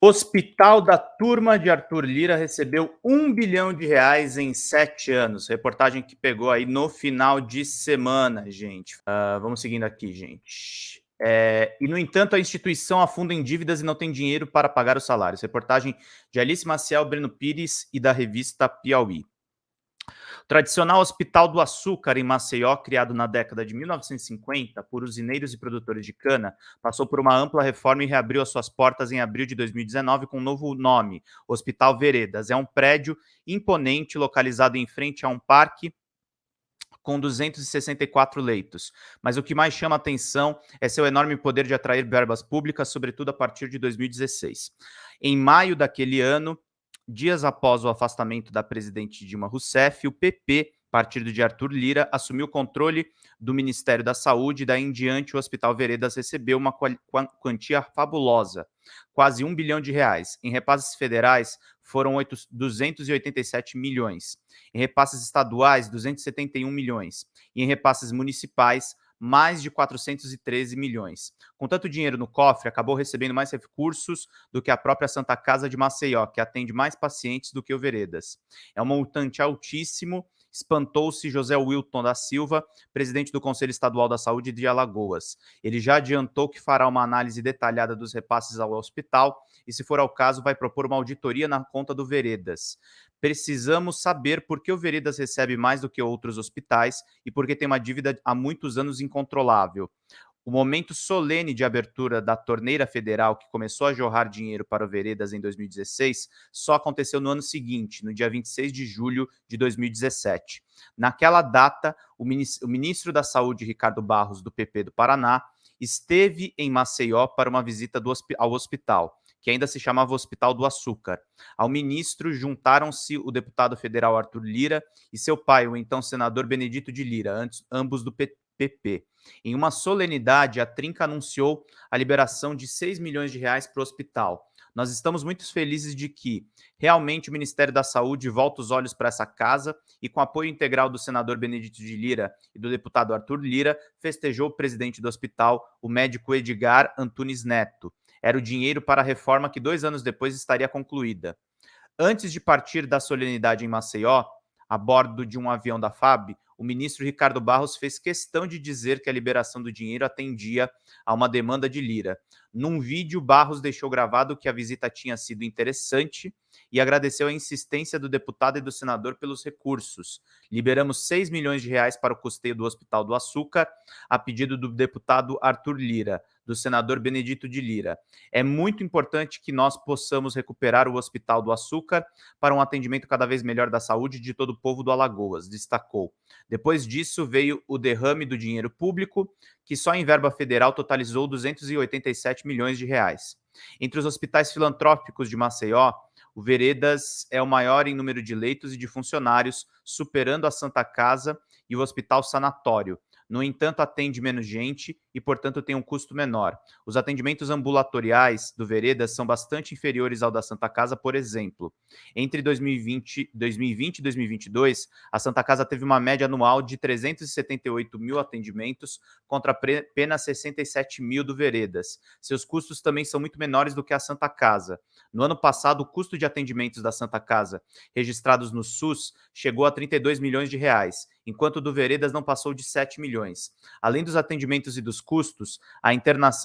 Hospital da turma de Arthur Lira recebeu R$ 1 bilhão em 7 anos. Reportagem que pegou aí no final de semana, gente. Vamos seguindo aqui, gente. E, no entanto, a instituição afunda em dívidas e não tem dinheiro para pagar os salários. Reportagem de Alice Maciel, Breno Pires e da revista Piauí. O tradicional Hospital do Açúcar, em Maceió, criado na década de 1950 por usineiros e produtores de cana, passou por uma ampla reforma e reabriu as suas portas em abril de 2019 com um novo nome, Hospital Veredas. É um prédio imponente localizado em frente a um parque com 264 leitos. Mas o que mais chama atenção é seu enorme poder de atrair verbas públicas, sobretudo a partir de 2016. Em maio daquele ano, dias após o afastamento da presidente Dilma Rousseff, o PP, partido de Arthur Lira, assumiu o controle do Ministério da Saúde e daí em diante o Hospital Veredas recebeu uma quantia fabulosa, quase R$ 1 bilhão. Em repasses federais, foram 287 milhões. Em repasses estaduais, 271 milhões. E em repasses municipais, mais de 413 milhões. Com tanto dinheiro no cofre, acabou recebendo mais recursos do que a própria Santa Casa de Maceió, que atende mais pacientes do que o Veredas. É um montante altíssimo, espantou-se José Wilton da Silva, presidente do Conselho Estadual da Saúde de Alagoas. Ele já adiantou que fará uma análise detalhada dos repasses ao hospital e, se for ao caso, vai propor uma auditoria na conta do Veredas. Precisamos saber por que o Veredas recebe mais do que outros hospitais e por que tem uma dívida há muitos anos incontrolável. O momento solene de abertura da torneira federal, que começou a jorrar dinheiro para o Veredas em 2016, só aconteceu no ano seguinte, no dia 26 de julho de 2017. Naquela data, o ministro da Saúde, Ricardo Barros, do PP do Paraná, esteve em Maceió para uma visita ao hospital, que ainda se chamava Hospital do Açúcar. Ao ministro juntaram-se o deputado federal Arthur Lira e seu pai, o então senador Benedito de Lira, ambos do PP. Em uma solenidade, a Trinca anunciou a liberação de R$ 6 milhões para o hospital. Nós estamos muito felizes de que, realmente, o Ministério da Saúde volta os olhos para essa casa e, com apoio integral do senador Benedito de Lira e do deputado Arthur Lira, festejou o presidente do hospital, o médico Edgar Antunes Neto. Era o dinheiro para a reforma que 2 anos depois estaria concluída. Antes de partir da solenidade em Maceió, a bordo de um avião da FAB, o ministro Ricardo Barros fez questão de dizer que a liberação do dinheiro atendia a uma demanda de Lira. Num vídeo, Barros deixou gravado que a visita tinha sido interessante e agradeceu a insistência do deputado e do senador pelos recursos. Liberamos R$ 6 milhões para o custeio do Hospital do Açúcar, a pedido do deputado Arthur Lira, do senador Benedito de Lira. É muito importante que nós possamos recuperar o Hospital do Açúcar para um atendimento cada vez melhor da saúde de todo o povo do Alagoas, destacou. Depois disso veio o derrame do dinheiro público, que só em verba federal totalizou R$ 287 milhões. Entre os hospitais filantrópicos de Maceió, o Veredas é o maior em número de leitos e de funcionários, superando a Santa Casa e o Hospital Sanatório. No entanto, atende menos gente e, portanto, tem um custo menor. Os atendimentos ambulatoriais do Veredas são bastante inferiores ao da Santa Casa, por exemplo. Entre 2020 e 2022, a Santa Casa teve uma média anual de 378 mil atendimentos contra apenas 67 mil do Veredas. Seus custos também são muito menores do que a Santa Casa. No ano passado, o custo de atendimentos da Santa Casa registrados no SUS chegou a R$ 32 milhões, enquanto o do Veredas não passou de 7 milhões. Além dos atendimentos e dos custos,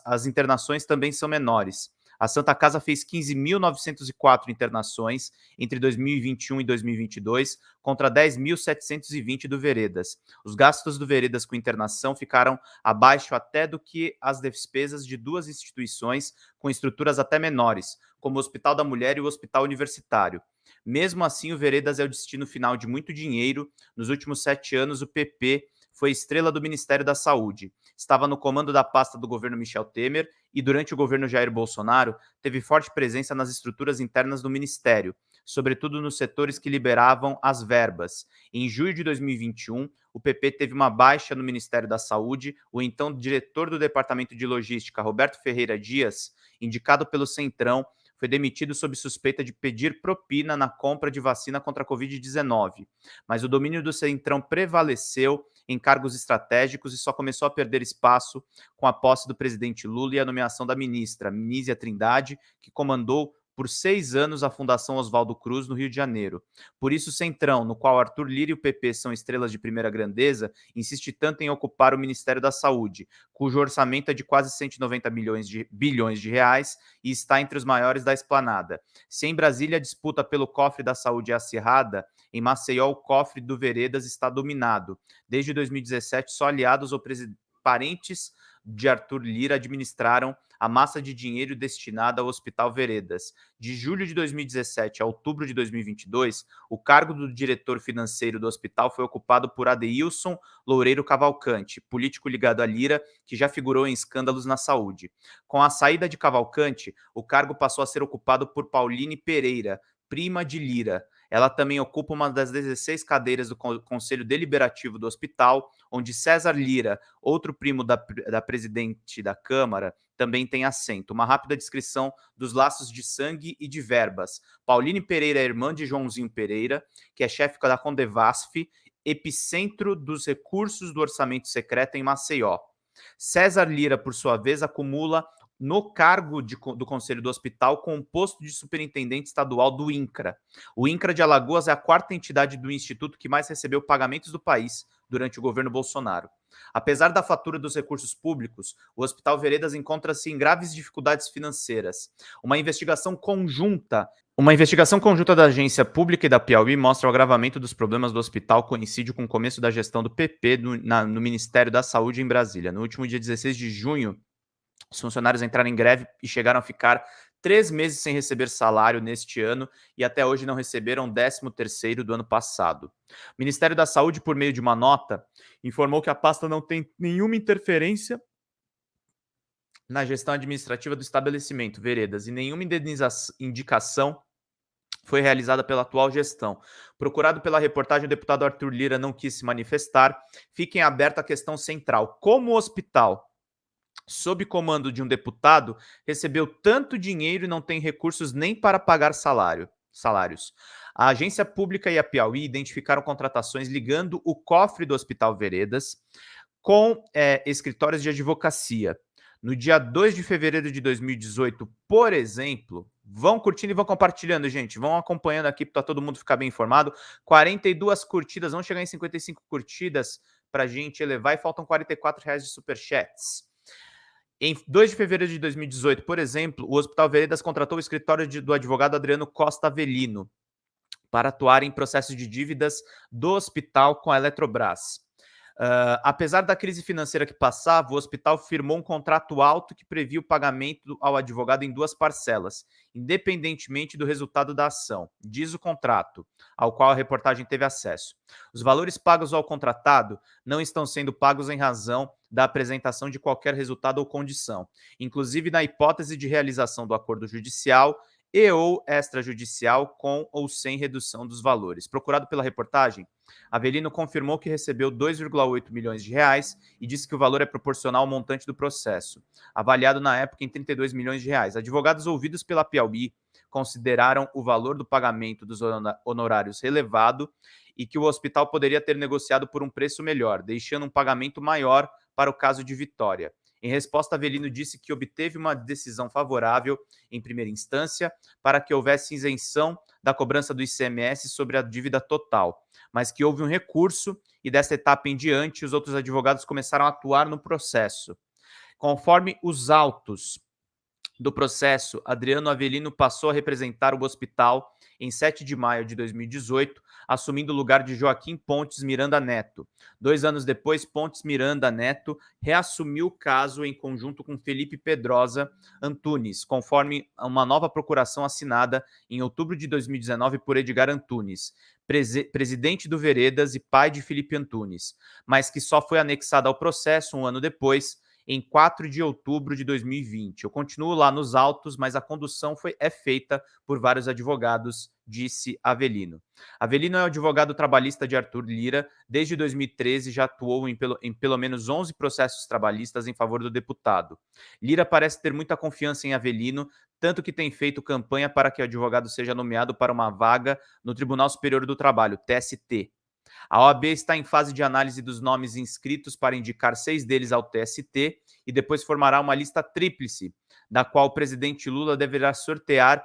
as internações também são menores. A Santa Casa fez 15.904 internações entre 2021 e 2022, contra 10.720 do Veredas. Os gastos do Veredas com internação ficaram abaixo até do que as despesas de duas instituições com estruturas até menores, como o Hospital da Mulher e o Hospital Universitário. Mesmo assim, o Veredas é o destino final de muito dinheiro. Nos últimos 7 anos, o PP foi estrela do Ministério da Saúde. Estava no comando da pasta do governo Michel Temer e, durante o governo Jair Bolsonaro, teve forte presença nas estruturas internas do Ministério, sobretudo nos setores que liberavam as verbas. Em julho de 2021, o PP teve uma baixa no Ministério da Saúde. O então diretor do Departamento de Logística, Roberto Ferreira Dias, indicado pelo Centrão, foi demitido sob suspeita de pedir propina na compra de vacina contra a Covid-19. Mas o domínio do Centrão prevaleceu em cargos estratégicos e só começou a perder espaço com a posse do presidente Lula e a nomeação da ministra Nízia Trindade, que comandou por 6 anos a Fundação Oswaldo Cruz, no Rio de Janeiro. Por isso, o Centrão, no qual Arthur Lira e o PP são estrelas de primeira grandeza, insiste tanto em ocupar o Ministério da Saúde, cujo orçamento é de quase 190 bilhões de reais e está entre os maiores da esplanada. Se em Brasília a disputa pelo cofre da saúde é acirrada, em Maceió o cofre do Veredas está dominado. Desde 2017, só aliados ou parentes de Arthur Lira administraram a massa de dinheiro destinada ao Hospital Veredas. De julho de 2017 a outubro de 2022, o cargo do diretor financeiro do hospital foi ocupado por Adeilson Loureiro Cavalcante, político ligado a Lira, que já figurou em escândalos na saúde. Com a saída de Cavalcante, o cargo passou a ser ocupado por Pauline Pereira, prima de Lira. Ela também ocupa uma das 16 cadeiras do Conselho Deliberativo do hospital, onde César Lira, outro primo da presidente da Câmara, também tem assento. Uma rápida descrição dos laços de sangue e de verbas. Pauline Pereira é irmã de Joãozinho Pereira, que é chefe da Condevasf, epicentro dos recursos do orçamento secreto em Maceió. César Lira, por sua vez, acumula no cargo do Conselho do Hospital com o posto de superintendente estadual do INCRA. O INCRA de Alagoas é a quarta entidade do Instituto que mais recebeu pagamentos do país durante o governo Bolsonaro. Apesar da fatura dos recursos públicos, o Hospital Veredas encontra-se em graves dificuldades financeiras. Uma investigação conjunta da agência pública e da Piauí mostra o agravamento dos problemas do hospital, coincide com o começo da gestão do PP no Ministério da Saúde em Brasília. No último dia 16 de junho, os funcionários entraram em greve e chegaram a ficar 3 meses sem receber salário neste ano e até hoje não receberam o 13º do ano passado. O Ministério da Saúde, por meio de uma nota, informou que a pasta não tem nenhuma interferência na gestão administrativa do estabelecimento, Veredas, e nenhuma indicação foi realizada pela atual gestão. Procurado pela reportagem, o deputado Arthur Lira não quis se manifestar. Fica em aberto a questão central. Como o hospital, sob comando de um deputado, recebeu tanto dinheiro e não tem recursos nem para pagar salários? A agência pública e a Piauí identificaram contratações ligando o cofre do Hospital Veredas com escritórios de advocacia. No dia 2 de fevereiro de 2018, por exemplo, vão curtindo e vão compartilhando, gente. Vão acompanhando aqui para todo mundo ficar bem informado. 42 curtidas, vamos chegar em 55 curtidas para a gente elevar e faltam R$ 44 de superchats. Em 2 de fevereiro de 2018, por exemplo, o Hospital Veredas contratou o escritório do advogado Adriano Costa Avelino para atuar em processos de dívidas do hospital com a Eletrobras. Apesar da crise financeira que passava, o hospital firmou um contrato alto que previa o pagamento ao advogado em 2 parcelas, independentemente do resultado da ação, diz o contrato, ao qual a reportagem teve acesso. Os valores pagos ao contratado não estão sendo pagos em razão da apresentação de qualquer resultado ou condição, inclusive na hipótese de realização do acordo judicial e ou extrajudicial com ou sem redução dos valores. Procurado pela reportagem, Avelino confirmou que recebeu 2,8 milhões de reais e disse que o valor é proporcional ao montante do processo, avaliado na época em 32 milhões de reais. Advogados ouvidos pela Piauí consideraram o valor do pagamento dos honorários elevado e que o hospital poderia ter negociado por um preço melhor, deixando um pagamento maior para o caso de Vitória. Em resposta, Avelino disse que obteve uma decisão favorável em primeira instância para que houvesse isenção da cobrança do ICMS sobre a dívida total, mas que houve um recurso e dessa etapa em diante os outros advogados começaram a atuar no processo. Conforme os autos do processo, Adriano Avelino passou a representar o hospital em 7 de maio de 2018, assumindo o lugar de Joaquim Pontes Miranda Neto. 2 anos depois, Pontes Miranda Neto reassumiu o caso em conjunto com Felipe Pedrosa Antunes, conforme uma nova procuração assinada em outubro de 2019 por Edgar Antunes, presidente do Veredas e pai de Felipe Antunes, mas que só foi anexada ao processo um ano depois, em 4 de outubro de 2020. Eu continuo lá nos autos, mas a condução é feita por vários advogados, disse Avelino. Avelino é o advogado trabalhista de Arthur Lira. Desde 2013 já atuou em pelo menos 11 processos trabalhistas em favor do deputado. Lira parece ter muita confiança em Avelino, tanto que tem feito campanha para que o advogado seja nomeado para uma vaga no Tribunal Superior do Trabalho, TST. A OAB está em fase de análise dos nomes inscritos para indicar 6 deles ao TST e depois formará uma lista tríplice, da qual o presidente Lula deverá sortear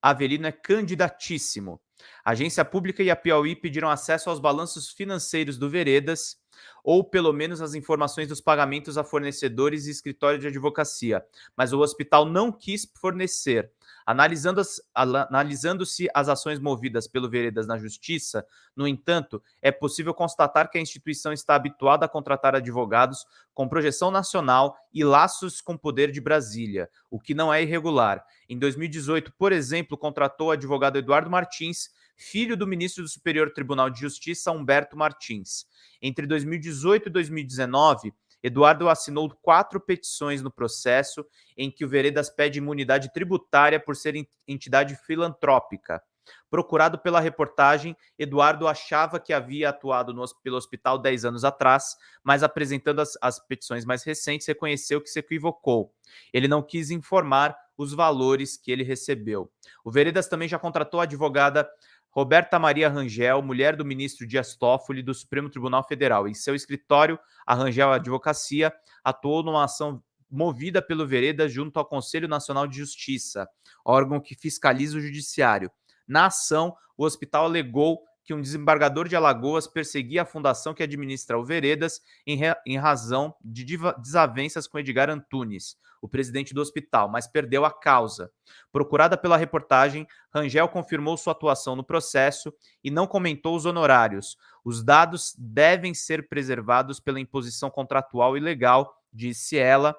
Avelino é candidatíssimo. A agência pública e a Piauí pediram acesso aos balanços financeiros do Veredas, ou pelo menos as informações dos pagamentos a fornecedores e escritório de advocacia, mas o hospital não quis fornecer. Analisando-se as ações movidas pelo Veredas na Justiça, no entanto, é possível constatar que a instituição está habituada a contratar advogados com projeção nacional e laços com poder de Brasília, o que não é irregular. Em 2018, por exemplo, contratou o advogado Eduardo Martins, filho do ministro do Superior Tribunal de Justiça, Humberto Martins. Entre 2018 e 2019, Eduardo assinou 4 petições no processo em que o Veredas pede imunidade tributária por ser entidade filantrópica. Procurado pela reportagem, Eduardo achava que havia atuado pelo hospital 10 anos atrás, mas apresentando as petições mais recentes, reconheceu que se equivocou. Ele não quis informar os valores que ele recebeu. O Veredas também já contratou a advogada Roberta Maria Rangel, mulher do ministro Dias Toffoli, do Supremo Tribunal Federal. Em seu escritório, a Rangel Advocacia atuou numa ação movida pelo Veredas junto ao Conselho Nacional de Justiça, órgão que fiscaliza o judiciário. Na ação, o hospital alegou que um desembargador de Alagoas perseguia a fundação que administra o Veredas em razão de desavenças com Edgar Antunes, o presidente do hospital, mas perdeu a causa. Procurada pela reportagem, Rangel confirmou sua atuação no processo e não comentou os honorários. Os dados devem ser preservados pela imposição contratual e legal, disse ela,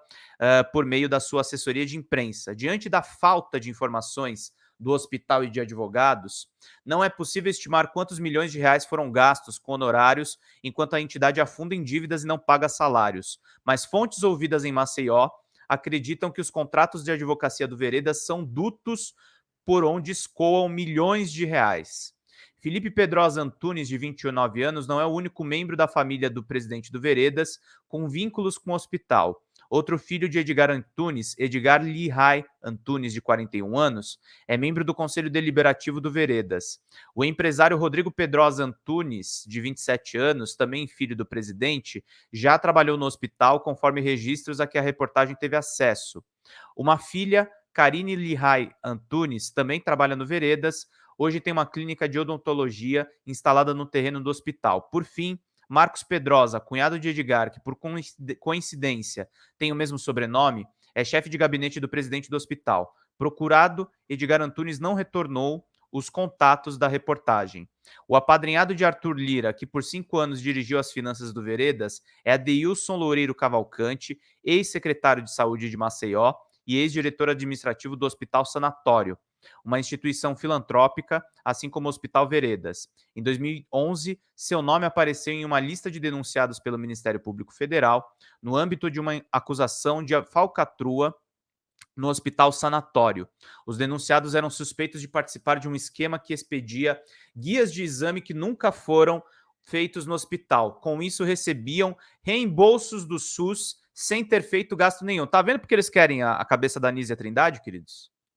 por meio da sua assessoria de imprensa. Diante da falta de informações do hospital e de advogados, não é possível estimar quantos milhões de reais foram gastos com honorários enquanto a entidade afunda em dívidas e não paga salários. Mas fontes ouvidas em Maceió acreditam que os contratos de advocacia do Veredas são dutos por onde escoam milhões de reais. Felipe Pedrosa Antunes, de 29 anos, não é o único membro da família do presidente do Veredas com vínculos com o hospital. Outro filho de Edgar Antunes, Edgar Lihai Antunes, de 41 anos, é membro do Conselho Deliberativo do Veredas. O empresário Rodrigo Pedrosa Antunes, de 27 anos, também filho do presidente, já trabalhou no hospital, conforme registros a que a reportagem teve acesso. Uma filha, Karine Lihai Antunes, também trabalha no Veredas. Hoje tem uma clínica de odontologia instalada no terreno do hospital. Por fim, Marcos Pedrosa, cunhado de Edgar, que por coincidência tem o mesmo sobrenome, é chefe de gabinete do presidente do hospital. Procurado, Edgar Antunes não retornou os contatos da reportagem. O apadrinhado de Arthur Lira, que por 5 anos dirigiu as finanças do Veredas, é Adeilson Loureiro Cavalcante, ex-secretário de saúde de Maceió e ex-diretor administrativo do Hospital Sanatório, uma instituição filantrópica, assim como o Hospital Veredas. Em 2011, seu nome apareceu em uma lista de denunciados pelo Ministério Público Federal no âmbito de uma acusação de falcatrua no Hospital Sanatório. Os denunciados eram suspeitos de participar de um esquema que expedia guias de exame que nunca foram feitos no hospital. Com isso, recebiam reembolsos do SUS sem ter feito gasto nenhum. Tá vendo porque eles querem a cabeça da Anísia Trindade, queridos?